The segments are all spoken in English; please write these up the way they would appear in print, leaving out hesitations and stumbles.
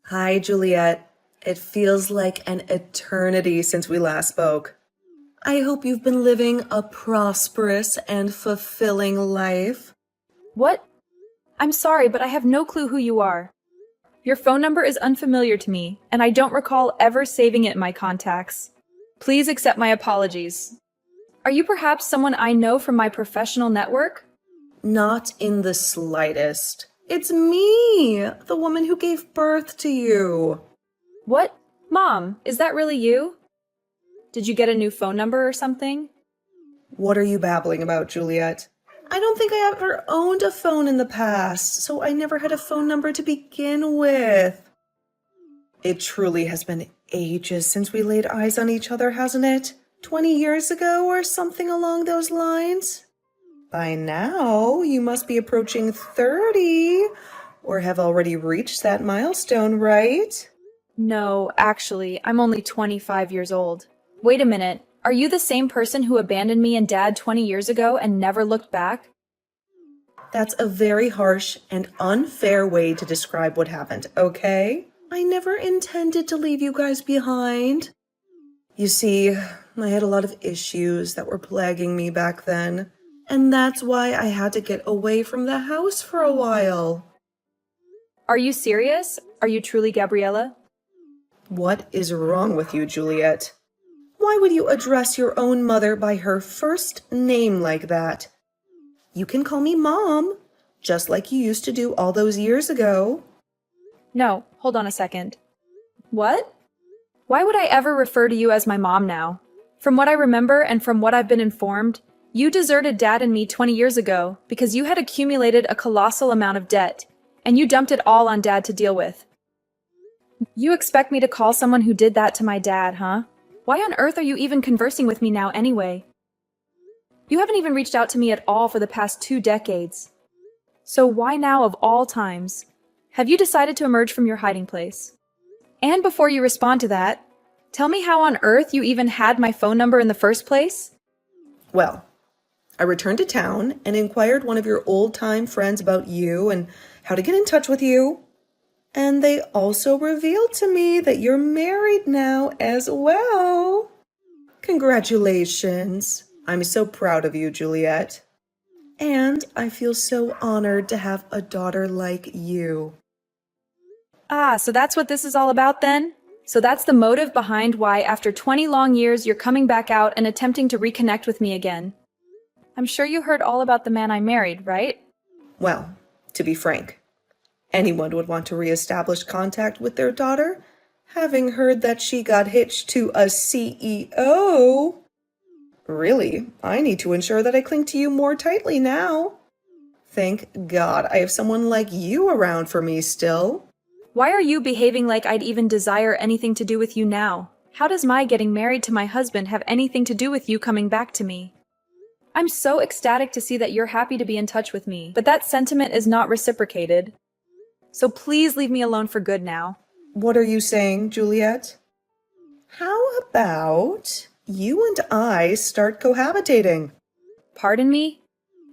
Hi, Juliet. It feels like an eternity since we last spoke. I hope you've been living a prosperous and fulfilling life. What? I'm sorry, but I have no clue who you are. Your phone number is unfamiliar to me, and I don't recall ever saving it in my contacts. Please accept my apologies. Are you perhaps someone I know from my professional network? Not in the slightest. It's me, the woman who gave birth to you. What? Mom, is that really you? Did you get a new phone number or something? What are you babbling about, Juliet? I don't think I ever owned a phone in the past, so I never had a phone number to begin with. It truly has been ages since we laid eyes on each other, hasn't it? 20 years ago or something along those lines? By now, you must be approaching 30 or have already reached that milestone, right? No, actually, I'm only 25 years old. Wait a minute. Are you the same person who abandoned me and Dad 20 years ago and never looked back? That's a very harsh and unfair way to describe what happened, okay? I never intended to leave you guys behind. You see, I had a lot of issues that were plaguing me back then, and that's why I had to get away from the house for a while. Are you serious? Are you truly Gabriella? What is wrong with you, Juliet? Why would you address your own mother by her first name like that? You can call me Mom, just like you used to do all those years ago. No, hold on a second. What? Why would I ever refer to you as my mom now? From what I remember and from what I've been informed, you deserted Dad and me 20 years ago because you had accumulated a colossal amount of debt, and you dumped it all on Dad to deal with. You expect me to call someone who did that to my dad, huh? Why on earth are you even conversing with me now anyway? You haven't even reached out to me at all for the past 2 decades. So why now of all times? Have you decided to emerge from your hiding place? And before you respond to that, tell me how on earth you even had my phone number in the first place? Well, I returned to town and inquired one of your old-time friends about you and how to get in touch with you. And they also revealed to me that you're married now as well. Congratulations. I'm so proud of you, Juliet. And I feel so honored to have a daughter like you. Ah, so that's what this is all about then? So that's the motive behind why, after 20 long years, you're coming back out and attempting to reconnect with me again. I'm sure you heard all about the man I married, right? Well, to be frank, anyone would want to reestablish contact with their daughter, having heard that she got hitched to a CEO. Really, I need to ensure that I cling to you more tightly now. Thank God I have someone like you around for me still. Why are you behaving like I'd even desire anything to do with you now? How does my getting married to my husband have anything to do with you coming back to me? I'm so ecstatic to see that you're happy to be in touch with me, but that sentiment is not reciprocated. So please leave me alone for good now. What are you saying, Juliet? How about you and I start cohabitating? Pardon me?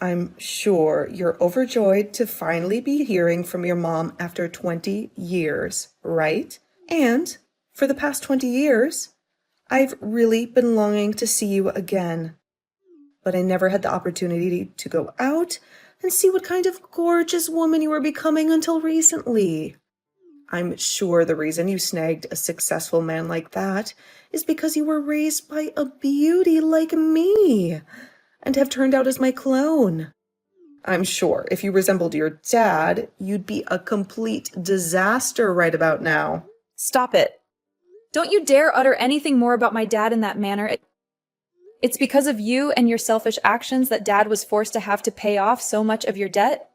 I'm sure you're overjoyed to finally be hearing from your mom after 20 years, right? And for the past 20 years, I've really been longing to see you again. But I never had the opportunity to go out and see what kind of gorgeous woman you were becoming until recently. I'm sure the reason you snagged a successful man like that is because you were raised by a beauty like me and have turned out as my clone. I'm sure if you resembled your dad, you'd be a complete disaster right about now. Stop it. Don't you dare utter anything more about my dad in that manner. It's because of you and your selfish actions that Dad was forced to have to pay off so much of your debt.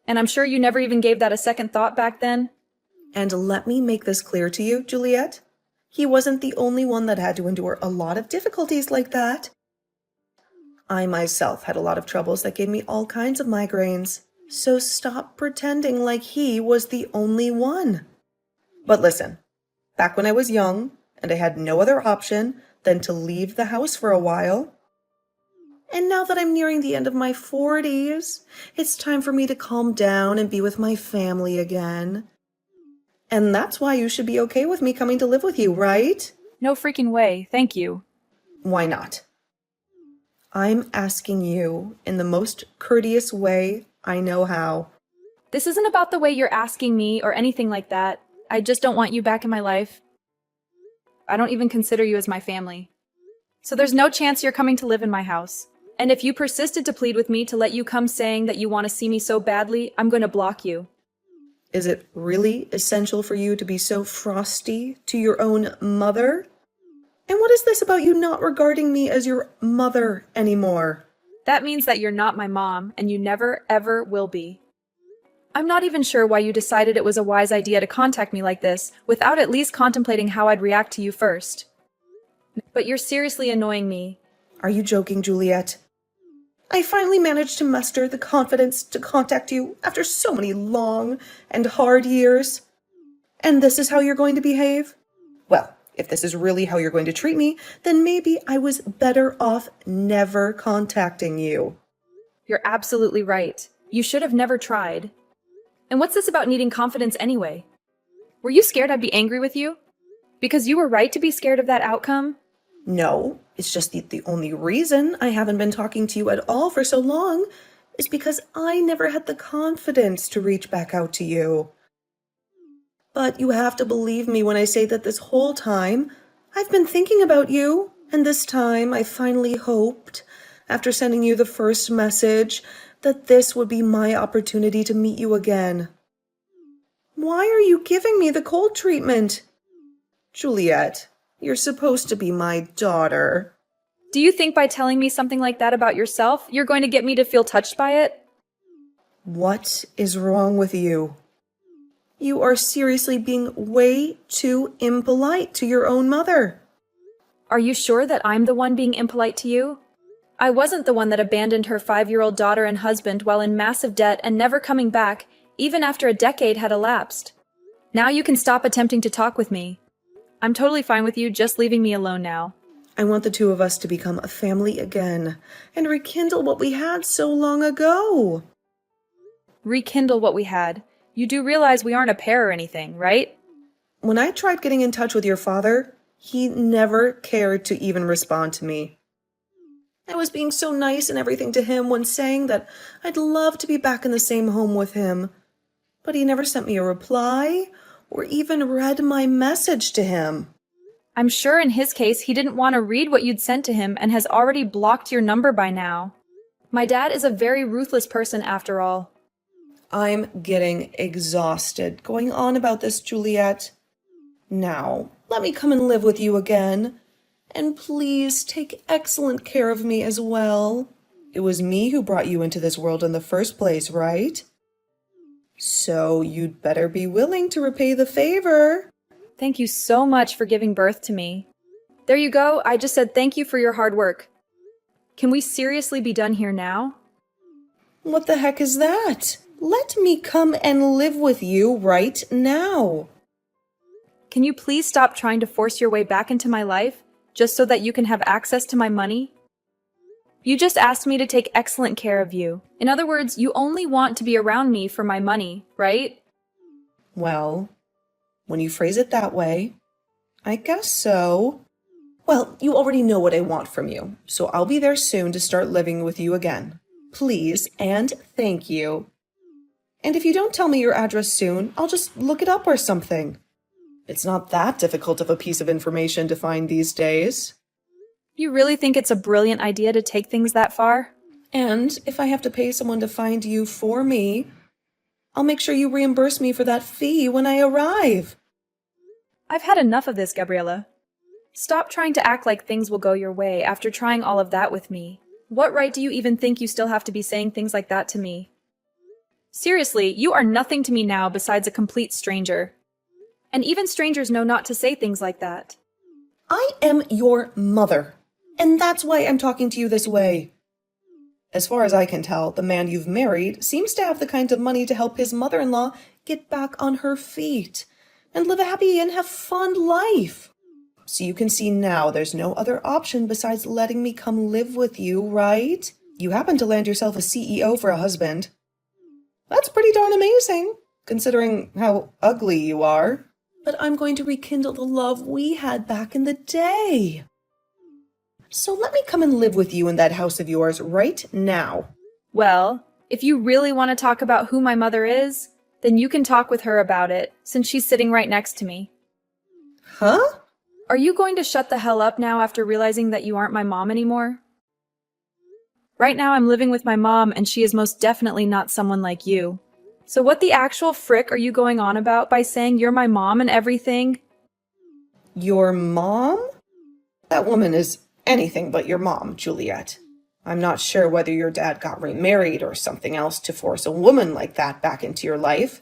And I'm sure you never even gave that a second thought back then. And let me make this clear to you, Juliet. He wasn't the only one that had to endure a lot of difficulties like that. I myself had a lot of troubles that gave me all kinds of migraines. So stop pretending like he was the only one. But listen, back when I was young and I had no other option than to leave the house for a while, and now that I'm nearing the end of my 40s, it's time for me to calm down and be with my family again. And that's why you should be okay with me coming to live with you, right? No freaking way, thank you. Why not? I'm asking you in the most courteous way I know how. This isn't about the way you're asking me or anything like that. I just don't want you back in my life. I don't even consider you as my family. So there's no chance you're coming to live in my house. And if you persisted to plead with me to let you come saying that you want to see me so badly, I'm going to block you. Is it really essential for you to be so frosty to your own mother? And what is this about you not regarding me as your mother anymore? That means that you're not my mom, and you never, ever will be. I'm not even sure why you decided it was a wise idea to contact me like this, without at least contemplating how I'd react to you first. But you're seriously annoying me. Are you joking, Juliet? I finally managed to muster the confidence to contact you after so many long and hard years. And this is how you're going to behave? Well, if this is really how you're going to treat me, then maybe I was better off never contacting you. You're absolutely right. You should have never tried. And what's this about needing confidence anyway? Were you scared I'd be angry with you? Because you were right to be scared of that outcome? No, it's just the only reason I haven't been talking to you at all for so long is because I never had the confidence to reach back out to you. But you have to believe me when I say that this whole time I've been thinking about you, and this time I finally hoped, after sending you the first message, that this would be my opportunity to meet you again. Why are you giving me the cold treatment? Juliet, you're supposed to be my daughter. Do you think by telling me something like that about yourself, you're going to get me to feel touched by it? What is wrong with you? You are seriously being way too impolite to your own mother. Are you sure that I'm the one being impolite to you? I wasn't the one that abandoned her 5-year-old daughter and husband while in massive debt and never coming back, even after a decade had elapsed. Now you can stop attempting to talk with me. I'm totally fine with you just leaving me alone now. I want the two of us to become a family again and rekindle what we had so long ago. Rekindle what we had. You do realize we aren't a pair or anything, right? When I tried getting in touch with your father, he never cared to even respond to me. I was being so nice and everything to him when saying that I'd love to be back in the same home with him. But he never sent me a reply or even read my message to him. I'm sure in his case he didn't want to read what you'd sent to him and has already blocked your number by now. My dad is a very ruthless person after all. I'm getting exhausted going on about this, Juliet. Now, let me come and live with you again. And please take excellent care of me as well. It was me who brought you into this world in the first place, right? So you'd better be willing to repay the favor. Thank you so much for giving birth to me. There you go, I just said thank you for your hard work. Can we seriously be done here now? What the heck is that? Let me come and live with you right now. Can you please stop trying to force your way back into my life, just so that you can have access to my money? You just asked me to take excellent care of you. In other words, you only want to be around me for my money, right? Well, when you phrase it that way, I guess so. Well, you already know what I want from you, so I'll be there soon to start living with you again. Please and thank you. And if you don't tell me your address soon, I'll just look it up or something. It's not that difficult of a piece of information to find these days. You really think it's a brilliant idea to take things that far? And if I have to pay someone to find you for me, I'll make sure you reimburse me for that fee when I arrive. I've had enough of this, Gabriella. Stop trying to act like things will go your way after trying all of that with me. What right do you even think you still have to be saying things like that to me? Seriously, you are nothing to me now besides a complete stranger. And even strangers know not to say things like that. I am your mother, and that's why I'm talking to you this way. As far as I can tell, the man you've married seems to have the kind of money to help his mother-in-law get back on her feet and live a happy and have fun life. So you can see now there's no other option besides letting me come live with you, right? You happen to land yourself a CEO for a husband. That's pretty darn amazing. considering how ugly you are. But I'm going to rekindle the love we had back in the day. So let me come and live with you in that house of yours right now. Well, if you really want to talk about who my mother is, then you can talk with her about it, since she's sitting right next to me. Huh? Are you going to shut the hell up now after realizing that you aren't my mom anymore? Right now I'm living with my mom, and she is most definitely not someone like you. So what the actual frick are you going on about by saying you're my mom and everything? Your mom? That woman is anything but your mom, Juliet. I'm not sure whether your dad got remarried or something else to force a woman like that back into your life.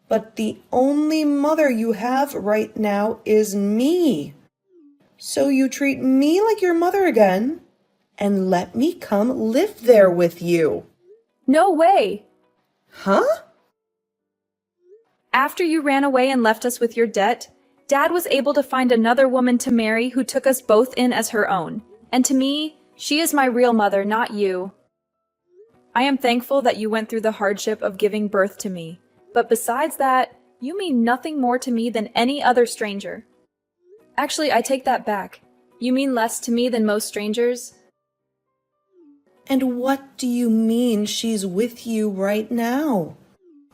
But the only mother you have right now is me. So you treat me like your mother again, and let me come live there with you. No way! Huh? After you ran away and left us with your debt, Dad was able to find another woman to marry who took us both in as her own. And to me, she is my real mother, not you. I am thankful that you went through the hardship of giving birth to me. But besides that, you mean nothing more to me than any other stranger. Actually, I take that back. You mean less to me than most strangers? And what do you mean she's with you right now?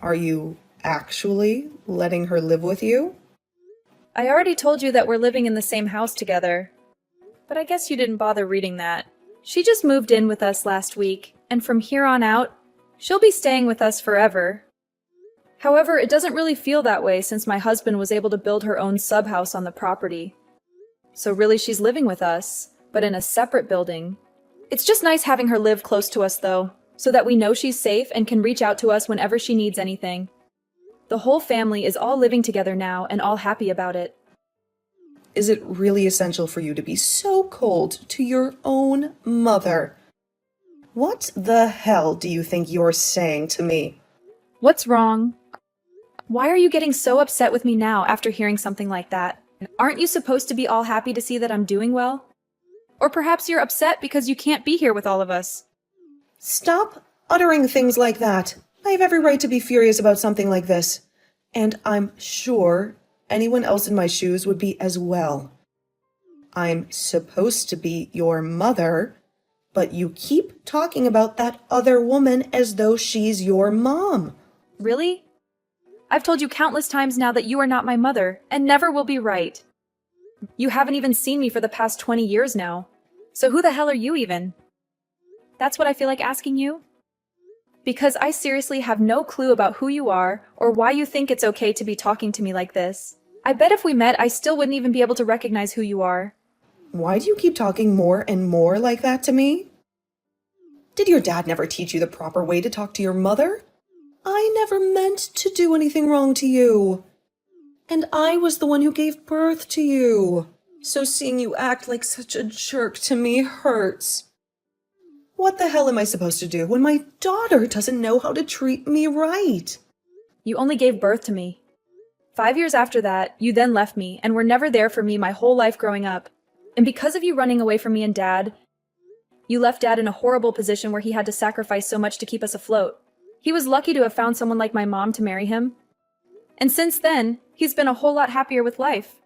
Are you actually letting her live with you? I already told you that we're living in the same house together. But I guess you didn't bother reading that. She just moved in with us last week, and from here on out, she'll be staying with us forever. However, it doesn't really feel that way since my husband was able to build her own sub-house on the property. So really she's living with us, but in a separate building. It's just nice having her live close to us though, so that we know she's safe and can reach out to us whenever she needs anything. The whole family is all living together now and all happy about it. Is it really essential for you to be so cold to your own mother? What the hell do you think you're saying to me? What's wrong? Why are you getting so upset with me now after hearing something like that? Aren't you supposed to be all happy to see that I'm doing well? Or perhaps you're upset because you can't be here with all of us. Stop uttering things like that. I have every right to be furious about something like this. And I'm sure anyone else in my shoes would be as well. I'm supposed to be your mother, but you keep talking about that other woman as though she's your mom. Really? I've told you countless times now that you are not my mother, and never will be right. You haven't even seen me for the past 20 years now. So who the hell are you even? That's what I feel like asking you? Because I seriously have no clue about who you are, or why you think it's okay to be talking to me like this. I bet if we met, I still wouldn't even be able to recognize who you are. Why do you keep talking more and more like that to me? Did your dad never teach you the proper way to talk to your mother? I never meant to do anything wrong to you. And I was the one who gave birth to you. So seeing you act like such a jerk to me hurts. What the hell am I supposed to do when my daughter doesn't know how to treat me right? You only gave birth to me. 5 years after that, you then left me and were never there for me my whole life growing up. And because of you running away from me and Dad, you left Dad in a horrible position where he had to sacrifice so much to keep us afloat. He was lucky to have found someone like my mom to marry him. And since then, he's been a whole lot happier with life.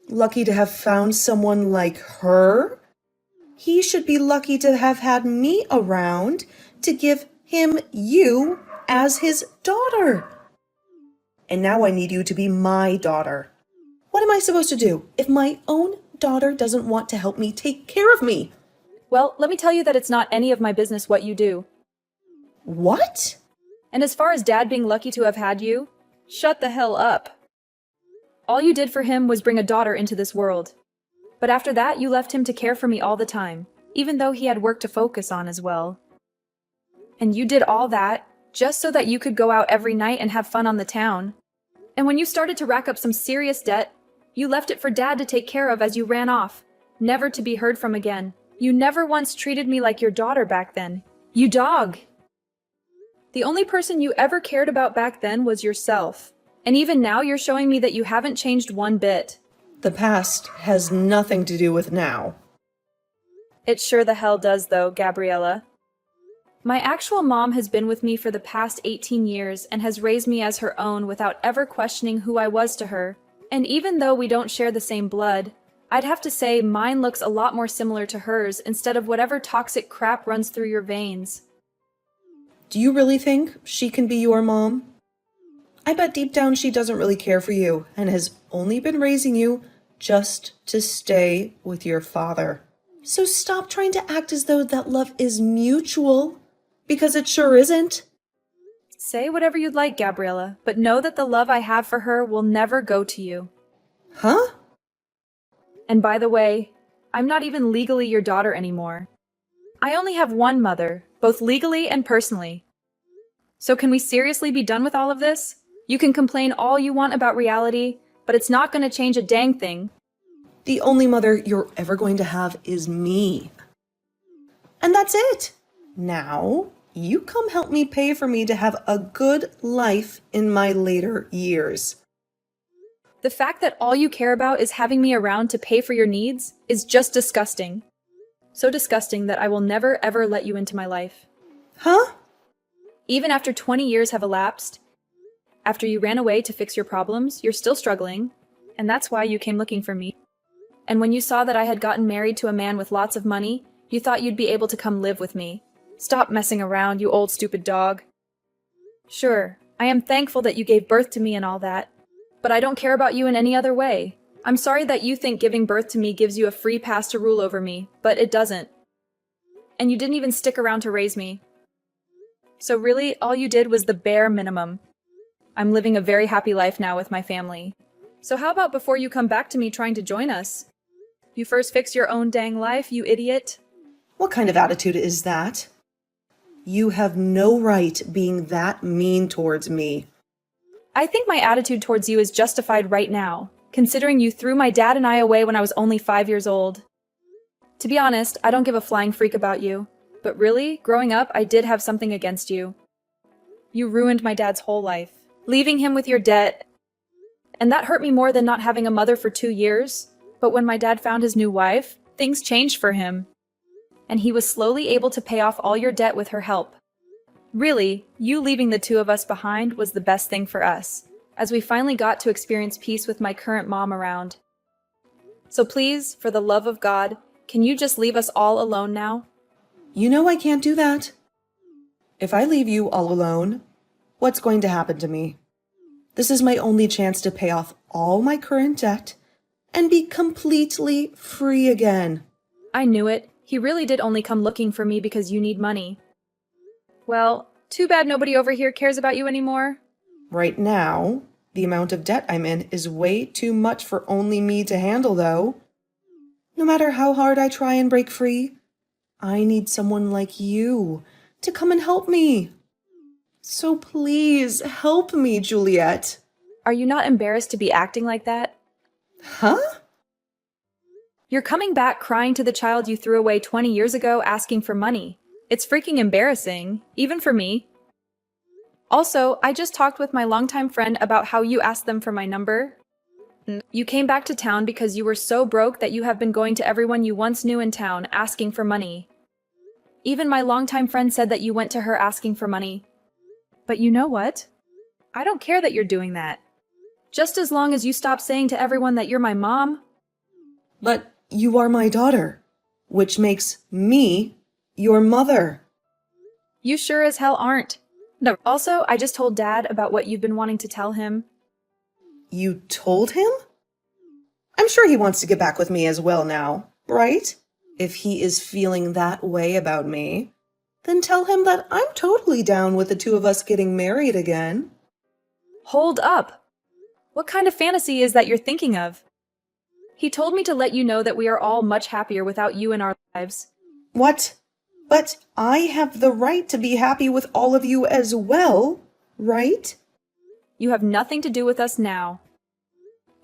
Lucky to have found someone like her? He should be lucky to have had me around to give him you as his daughter. And now I need you to be my daughter. What am I supposed to do if my own daughter doesn't want to help me take care of me? Well, let me tell you that it's not any of my business what you do. What? And as far as Dad being lucky to have had you, shut the hell up. All you did for him was bring a daughter into this world. But after that, you left him to care for me all the time, even though he had work to focus on as well. And you did all that just so that you could go out every night and have fun on the town. And when you started to rack up some serious debt, you left it for Dad to take care of as you ran off, never to be heard from again. You never once treated me like your daughter back then. You dog! The only person you ever cared about back then was yourself. And even now you're showing me that you haven't changed one bit. The past has nothing to do with now. It sure the hell does though, Gabriella. My actual mom has been with me for the past 18 years and has raised me as her own without ever questioning who I was to her. And even though we don't share the same blood, I'd have to say mine looks a lot more similar to hers instead of whatever toxic crap runs through your veins. Do you really think she can be your mom? I bet deep down she doesn't really care for you and has only been raising you just to stay with your father. So stop trying to act as though that love is mutual, because it sure isn't. Say whatever you'd like, Gabriella, but know that the love I have for her will never go to you. Huh? And by the way, I'm not even legally your daughter anymore. I only have one mother, both legally and personally. So can we seriously be done with all of this? You can complain all you want about reality, but it's not going to change a dang thing. The only mother you're ever going to have is me. And that's it. Now, you come help me pay for me to have a good life in my later years. The fact that all you care about is having me around to pay for your needs is just disgusting. So disgusting that I will never ever let you into my life. Huh? Even after 20 years have elapsed, after you ran away to fix your problems, you're still struggling, and that's why you came looking for me. And when you saw that I had gotten married to a man with lots of money, you thought you'd be able to come live with me. Stop messing around, you old stupid dog. Sure, I am thankful that you gave birth to me and all that, but I don't care about you in any other way. I'm sorry that you think giving birth to me gives you a free pass to rule over me, but it doesn't. And you didn't even stick around to raise me. So really, all you did was the bare minimum. I'm living a very happy life now with my family. So how about before you come back to me trying to join us? You first fix your own dang life, you idiot. What kind of attitude is that? You have no right being that mean towards me. I think my attitude towards you is justified right now, considering you threw my dad and I away when I was only 5 years old. To be honest, I don't give a flying freak about you. But really, growing up, I did have something against you. You ruined my dad's whole life, leaving him with your debt. And that hurt me more than not having a mother for 2 years. But when my dad found his new wife, things changed for him. And he was slowly able to pay off all your debt with her help. Really, you leaving the two of us behind was the best thing for us, as we finally got to experience peace with my current mom around. So please, for the love of God, can you just leave us all alone now? You know I can't do that. If I leave you all alone, what's going to happen to me? This is my only chance to pay off all my current debt and be completely free again. I knew it. He really did only come looking for me because you need money. Well, too bad nobody over here cares about you anymore. Right now, the amount of debt I'm in is way too much for only me to handle, though. No matter how hard I try and break free, I need someone like you to come and help me. So please help me, Juliet. Are you not embarrassed to be acting like that? Huh? You're coming back crying to the child you threw away 20 years ago asking for money. It's freaking embarrassing, even for me. Also, I just talked with my longtime friend about how you asked them for my number. You came back to town because you were so broke that you have been going to everyone you once knew in town asking for money. Even my longtime friend said that you went to her asking for money. But you know what? I don't care that you're doing that. Just as long as you stop saying to everyone that you're my mom. But you are my daughter, which makes me your mother. You sure as hell aren't. No. Also, I just told Dad about what you've been wanting to tell him. You told him? I'm sure he wants to get back with me as well now, right? If he is feeling that way about me, then tell him that I'm totally down with the two of us getting married again. Hold up! What kind of fantasy is that you're thinking of? He told me to let you know that we are all much happier without you in our lives. What? But I have the right to be happy with all of you as well, right? You have nothing to do with us now.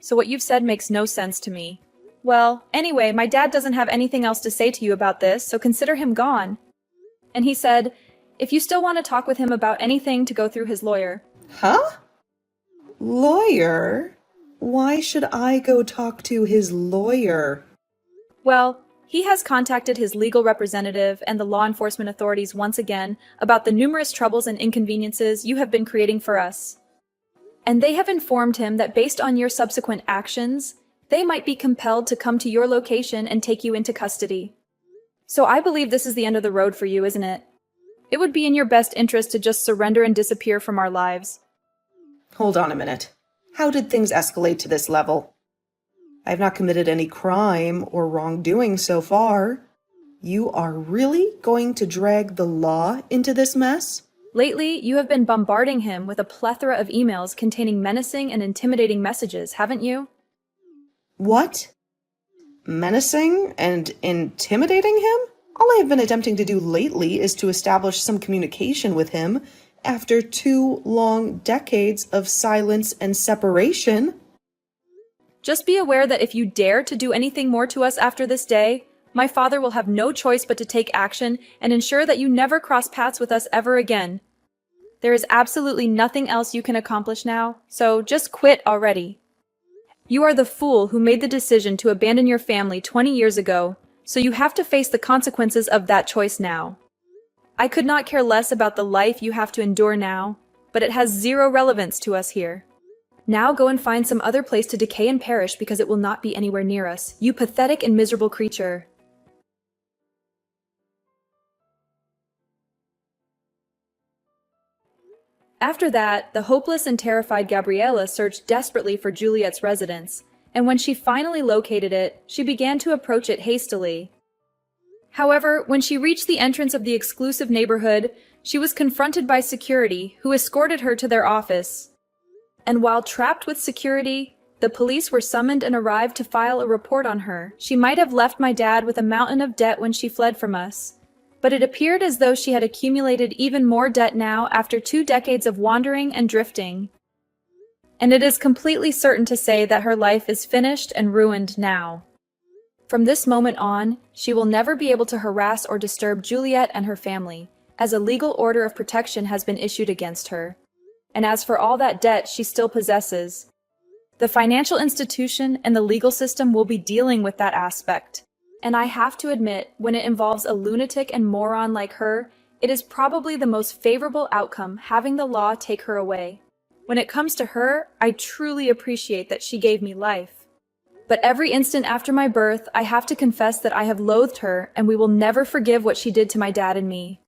So what you've said makes no sense to me. Well, anyway, my dad doesn't have anything else to say to you about this, so consider him gone. And he said, if you still want to talk with him about anything, to go through his lawyer. Huh? Lawyer? Why should I go talk to his lawyer? Well, He has contacted his legal representative and the law enforcement authorities once again about the numerous troubles and inconveniences you have been creating for us. And they have informed him that based on your subsequent actions, they might be compelled to come to your location and take you into custody. So I believe this is the end of the road for you, isn't it? It would be in your best interest to just surrender and disappear from our lives. Hold on a minute. How did things escalate to this level? I have not committed any crime or wrongdoing so far. You are really going to drag the law into this mess? Lately, you have been bombarding him with a plethora of emails containing menacing and intimidating messages, haven't you? What? Menacing and intimidating him? All I have been attempting to do lately is to establish some communication with him after 2 long decades of silence and separation. Just be aware that if you dare to do anything more to us after this day, my father will have no choice but to take action and ensure that you never cross paths with us ever again. There is absolutely nothing else you can accomplish now, so just quit already. You are the fool who made the decision to abandon your family 20 years ago, so you have to face the consequences of that choice now. I could not care less about the life you have to endure now, but it has zero relevance to us here. Now go and find some other place to decay and perish because it will not be anywhere near us, you pathetic and miserable creature. After that, the hopeless and terrified Gabriella searched desperately for Juliet's residence, and when she finally located it, she began to approach it hastily. However, when she reached the entrance of the exclusive neighborhood, she was confronted by security, who escorted her to their office. And while trapped with security, the police were summoned and arrived to file a report on her. She might have left my dad with a mountain of debt when she fled from us, but it appeared as though she had accumulated even more debt now after 2 decades of wandering and drifting. And it is completely certain to say that her life is finished and ruined now. From this moment on, she will never be able to harass or disturb Juliet and her family, as a legal order of protection has been issued against her. And as for all that debt she still possesses, the financial institution and the legal system will be dealing with that aspect. And I have to admit, when it involves a lunatic and moron like her, it is probably the most favorable outcome having the law take her away. When it comes to her, I truly appreciate that she gave me life. But every instant after my birth, I have to confess that I have loathed her and we will never forgive what she did to my dad and me.